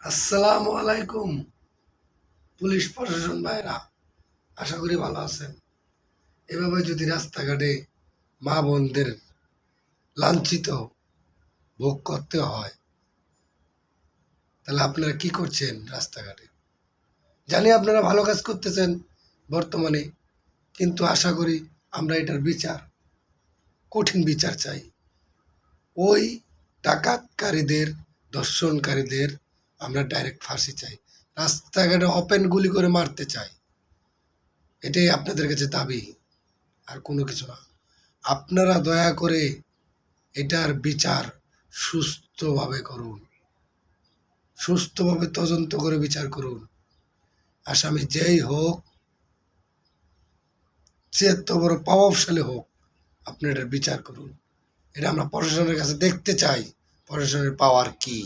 আসসালামু আলাইকুম পুলিশ প্রশাসন ভাইরা, আশা করি ভালো আছেন। এভাবে যদি রাস্তাঘাটে মা বোনদের লাঞ্ছিত ভোগ করতে হয়, তাহলে আপনারা কি করছেন রাস্তাঘাটে? জানি আপনারা ভালো কাজ করতেছেন বর্তমানে, কিন্তু আশা করি আমরা এটার বিচার, কঠিন বিচার চাই। ওই ডাকাতকারীদের, ধর্ষণকারীদের আমরা ডাইরেক্ট ফাঁসি চাই। রাস্তাঘাটে ওপেন গুলি করে মারতে চাই, এটাই আপনাদের কাছে দাবি, আর কোনো কিছু না। আপনারা দয়া করে এটার বিচার সুস্থভাবে করুন, সুস্থভাবে তদন্ত করে বিচার করুন। আসামি যেই হোক, যে এত বড় প্রভাবশালী হোক, আপনি এটার বিচার করুন। এটা আমরা প্রশাসনের কাছে দেখতে চাই, প্রশাসনের পাওয়ার কি।